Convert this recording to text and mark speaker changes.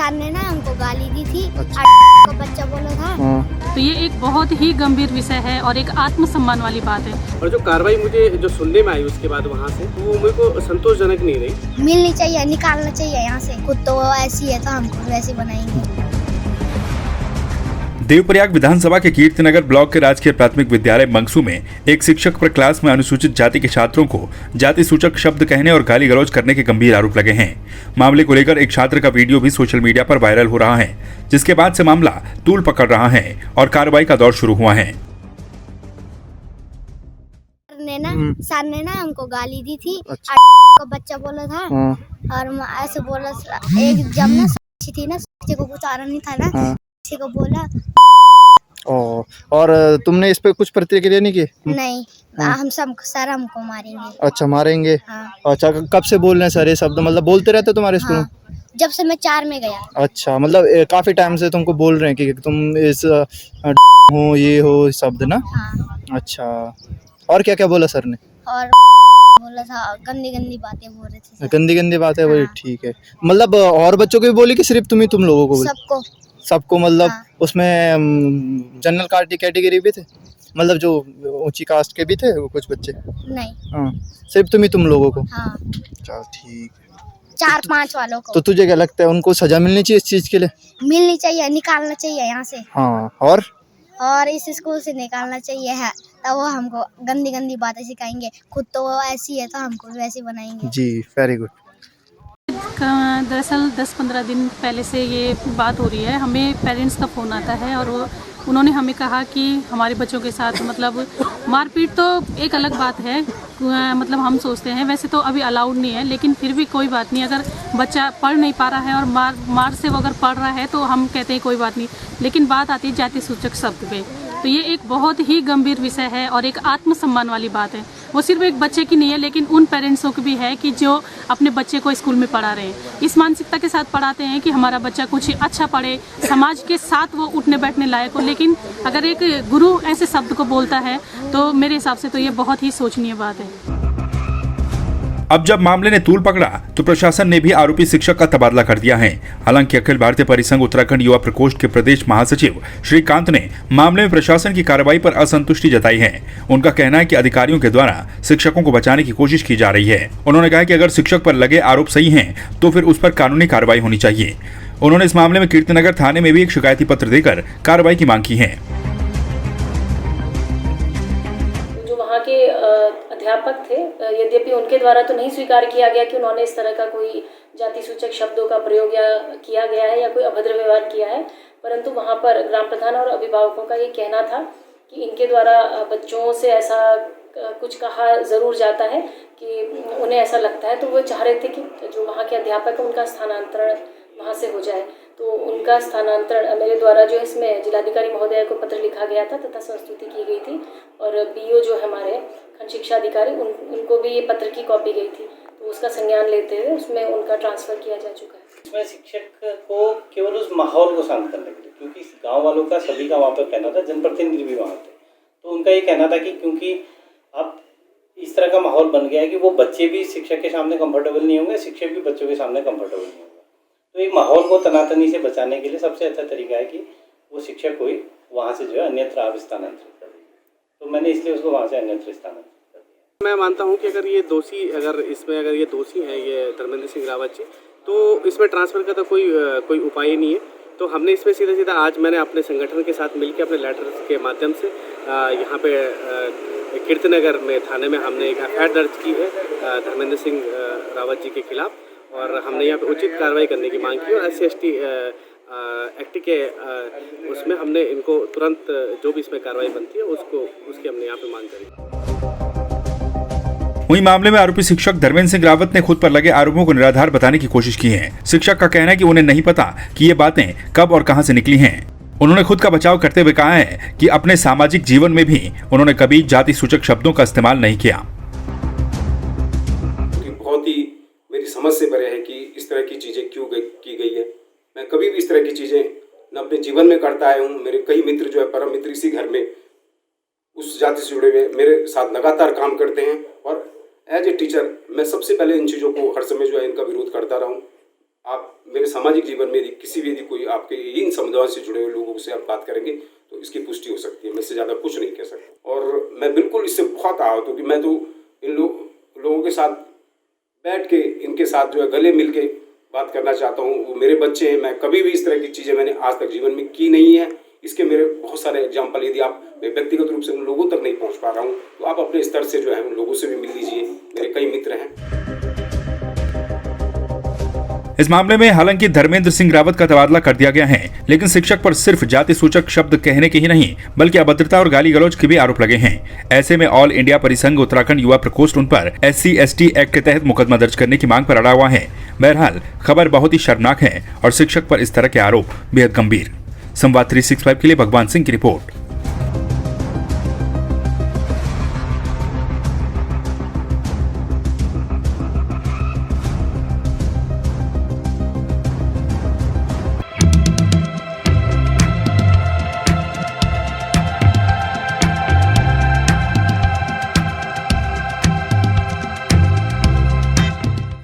Speaker 1: Sir ने ना हमको गाली दी थी।
Speaker 2: अच्छा।
Speaker 1: को बच्चा बोला था।
Speaker 3: तो ये एक बहुत ही गंभीर विषय है और एक आत्मसम्मान वाली बात है।
Speaker 4: और जो कार्रवाई मुझे जो सुनने में आई उसके बाद वहाँ से, वो मेरे को संतोषजनक नहीं रही।
Speaker 1: मिलनी चाहिए, निकालना चाहिए यहाँ से। खुद तो वो ऐसी है तो हमको वैसे बनाएंगे।
Speaker 5: देवप्रयाग विधानसभा के कीर्तिनगर ब्लॉक के राजकीय प्राथमिक विद्यालय मंगसू में एक शिक्षक पर क्लास में अनुसूचित जाति के छात्रों को जाति सूचक शब्द कहने और गाली गलौज करने के गंभीर आरोप लगे हैं। मामले को लेकर एक छात्र का वीडियो भी सोशल मीडिया पर वायरल हो रहा है, जिसके बाद से मामला तूल पकड़ रहा है और कार्रवाई का दौर शुरू हुआ है।
Speaker 1: सर ने ना हमको गाली दी थी।
Speaker 2: अच्छा।
Speaker 1: को बच्चा बोला था। और ऐसे बोला एक जब ना थी ना, को कुछ आ रहा नहीं था ना, को बोला।
Speaker 2: और तुमने इस पे कुछ प्रतिक्रिया नहीं की?
Speaker 1: नहीं, हम सब सर हमको मारेंगे।
Speaker 2: अच्छा, मारेंगे।
Speaker 1: हाँ।
Speaker 2: अच्छा, कब से बोल रहे हैं सर ये शब्द? मतलब बोलते रहते तुम्हारे स्कूल में?
Speaker 1: हाँ, जब से मैं 4 में गया।
Speaker 2: अच्छा, मतलब काफी टाइम से तुमको बोल रहे हैं कि तुम इस हो ये हो शब्द ना?
Speaker 1: हाँ।
Speaker 2: अच्छा, और क्या क्या बोला सर ने?
Speaker 1: और बोला था गंदी गंदी बातें बोल रहे थे।
Speaker 2: गंदी गंदी बातें बोली।
Speaker 1: हाँ।
Speaker 2: ठीक है, मतलब और बच्चों को भी बोली कि सिर्फ तुम लोगों को बोली?
Speaker 1: सबको।
Speaker 2: सबको, मतलब
Speaker 1: हाँ।
Speaker 2: उसमें जनरल कैटेगरी भी थे, मतलब जो ऊंची कास्ट के भी थे वो कुछ बच्चे?
Speaker 1: नहीं।
Speaker 2: हाँ, सिर्फ तुम लोगों को?
Speaker 1: हाँ।
Speaker 2: चल ठीक है।
Speaker 1: 4-5 वालों को।
Speaker 2: तो तुझे क्या लगता है उनको सजा मिलनी चाहिए इस चीज के लिए?
Speaker 1: मिलनी चाहिए, निकालना चाहिए यहाँ से।
Speaker 2: हाँ,
Speaker 1: और इस स्कूल से निकालना चाहिए है, तब वो हमको गंदी गंदी बातें सिखाएंगे। खुद तो वो ऐसी है तो हमको भी वैसे बनाएंगे।
Speaker 2: जी, वेरी गुड।
Speaker 3: दरअसल 10-15 दिन पहले से ये बात हो रही है। हमें पेरेंट्स का फ़ोन आता है और उन्होंने हमें कहा कि हमारे बच्चों के साथ मतलब मारपीट तो एक अलग बात है, मतलब हम सोचते हैं वैसे तो अभी अलाउड नहीं है, लेकिन फिर भी कोई बात नहीं। अगर बच्चा पढ़ नहीं पा रहा है और मार से वो अगर पढ़ रहा है तो हम कहते हैं कोई बात नहीं, लेकिन बात आती है जाति सूचक शब्द पे। तो ये एक बहुत ही गंभीर विषय है और एक आत्मसम्मान वाली बात है। वो सिर्फ एक बच्चे की नहीं है, लेकिन उन पेरेंट्सों की भी है कि जो अपने बच्चे को स्कूल में पढ़ा रहे हैं। इस मानसिकता के साथ पढ़ाते हैं कि हमारा बच्चा कुछ अच्छा पढ़े, समाज के साथ वो उठने बैठने लायक हो, लेकिन अगर एक गुरु ऐसे शब्द को बोलता है तो मेरे हिसाब से तो ये बहुत ही सोचनीय बात है।
Speaker 5: अब जब मामले ने तूल पकड़ा तो प्रशासन ने भी आरोपी शिक्षक का तबादला कर दिया है। हालांकि अखिल भारतीय परिसंघ उत्तराखंड युवा प्रकोष्ठ के प्रदेश महासचिव श्रीकांत ने मामले में प्रशासन की कार्रवाई पर असंतुष्टि जताई है। उनका कहना है कि अधिकारियों के द्वारा शिक्षकों को बचाने की कोशिश की जा रही है। उन्होंने कहा कि अगर शिक्षक पर लगे आरोप सही हैं तो फिर उस पर कानूनी कार्रवाई होनी चाहिए। उन्होंने इस मामले में कीर्तिनगर थाने में भी एक शिकायती पत्र देकर कार्रवाई की मांग की है।
Speaker 6: वहाँ के अध्यापक थे, यद्यपि उनके द्वारा तो नहीं स्वीकार किया गया कि उन्होंने इस तरह का कोई जाति सूचक शब्दों का प्रयोग या किया गया है या कोई अभद्र व्यवहार किया है, परंतु वहाँ पर ग्राम प्रधान और अभिभावकों का ये कहना था कि इनके द्वारा बच्चों से ऐसा कुछ कहा ज़रूर जाता है कि उन्हें ऐसा लगता है, तो वो चाह रहे थे कि जो वहाँ के अध्यापक हैं उनका स्थानांतरण वहाँ से हो जाए। तो उनका स्थानांतरण मेरे द्वारा जो इसमें जिलाधिकारी महोदय को पत्र लिखा गया था तथा संस्तुति की गई थी, और बीओ जो हमारे खंड शिक्षा अधिकारी उनको भी ये पत्र की कॉपी गई थी, तो उसका संज्ञान लेते हुए उसमें उनका ट्रांसफ़र किया जा चुका है।
Speaker 7: इसमें शिक्षक को केवल उस माहौल को शांत करने के लिए, क्योंकि गांव वालों का सभी का वहाँ पर कहना था, जनप्रतिनिधि भी वहाँ थे, तो उनका ये कहना था कि क्योंकि अब इस तरह का माहौल बन गया है कि वो बच्चे भी शिक्षक के सामने कंफर्टेबल नहीं होंगे, शिक्षक भी बच्चों के सामने कंफर्टेबल नहीं होंगे। तो एक माहौल को तनातनी से बचाने के लिए सबसे अच्छा तरीका है कि वो शिक्षक कोई वहाँ से जो है अन्यत्र आप स्थानांतरित कर दें, तो मैंने इसलिए उसको वहाँ से अन्यत्र स्थानांतरित कर दिया।
Speaker 4: मैं मानता हूँ कि अगर ये दोषी हैं ये धर्मेंद्र सिंह रावत जी, तो इसमें ट्रांसफ़र का तो कोई उपाय नहीं है। तो हमने इसमें सीधा आज मैंने अपने संगठन के साथ मिलकर अपने लेटर के माध्यम से यहाँ पे कीर्तिनगर में थाने में हमने एक एफआईआर दर्ज की है धर्मेंद्र सिंह रावत जी के खिलाफ, और हमने यहाँ पे उचित कार्रवाई करने की मांग की, और SC/ST एक्ट के उसमें हमने इनको तुरंत जो भी इसमें कार्रवाई बनती है उसकी हमने यहाँ पे मांग करी।
Speaker 5: वहीं मामले में आरोपी शिक्षक धर्मेंद्र सिंह रावत ने खुद पर लगे आरोपों को निराधार बताने की कोशिश की है। शिक्षक का कहना है कि उन्हें नहीं पता कि ये बातें कब और कहां से निकली हैं। उन्होंने खुद का बचाव करते हुए कहा है कि अपने सामाजिक जीवन में भी उन्होंने कभी जाति सूचक शब्दों का इस्तेमाल नहीं किया।
Speaker 8: बहुत ही मेरी समझ से परे है कि इस तरह की चीजें क्यों की गई है। मैं कभी भी इस तरह की चीजें न अपने जीवन में करता आया हूँ। मेरे कई मित्र जो है परम मित्र इसी घर में उस जाति से जुड़े हुए मेरे साथ लगातार काम करते हैं, और एज ए टीचर मैं सबसे पहले इन चीज़ों को हर समय जो है इनका विरोध करता रहा हूँ। आप मेरे सामाजिक जीवन में यदि किसी भी यदि कोई आपके इन समुदायों से जुड़े हुए लोगों से आप बात करेंगे तो इसकी पुष्टि हो सकती है। मैं इससे ज़्यादा कुछ नहीं कह सकता और मैं बिल्कुल इससे बहुत आहत हूँ कि मैं तो इन लोगों के साथ बैठ के इनके साथ जो है गले मिल के बात करना चाहता हूँ। वो मेरे बच्चे हैं, मैं कभी भी इस तरह की चीज़ें मैंने आज तक जीवन में की नहीं है। इसके मेरे बहुत सारे एग्जाम्पल, यदि आप मैं व्यक्तिगत रूप से उन लोगों तक नहीं पहुँच पा रहा हूँ तो आप अपने स्तर से जो है उन लोगों से भी मिल लीजिए, मेरे कई मित्र हैं।
Speaker 5: इस मामले में हालांकि धर्मेंद्र सिंह रावत का तबादला कर दिया गया है, लेकिन शिक्षक पर सिर्फ जाति सूचक शब्द कहने के ही नहीं बल्कि अभद्रता और गाली गलौज के भी आरोप लगे हैं। ऐसे में ऑल इंडिया परिसंघ उत्तराखंड युवा प्रकोष्ठ उन पर SC/ST एक्ट के तहत मुकदमा दर्ज करने की मांग पर अड़ा हुआ है। बहरहाल खबर बहुत ही शर्मनाक है और शिक्षक पर इस तरह के आरोप बेहद गंभीर। संवाद 365 के लिए भगवान सिंह की रिपोर्ट।